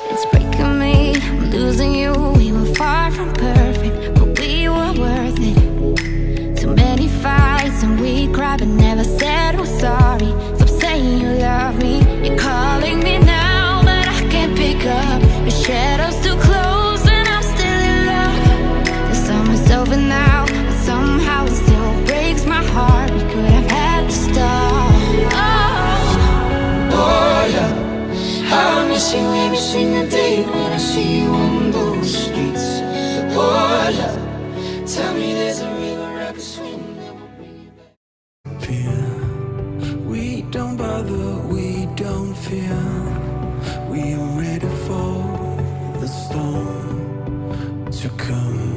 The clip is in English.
It's breaking me, I'm losing you. We were far from perfect, but we were worth it. Too many fights and we cried but never said we're sorry. Stop saying you love me, you're calling me now, but I can't pick up. Your shadow's too close and I'm still in love. The summer's over now, but somehow it still breaks my heart. We could have had to stop. Oh yeah, I miss you every single day when I see you on those streets. Oh yeah, tell me there's a river I could swim that will bring you back. Fear, we don't bother, we don't fear. We are ready for the storm to come.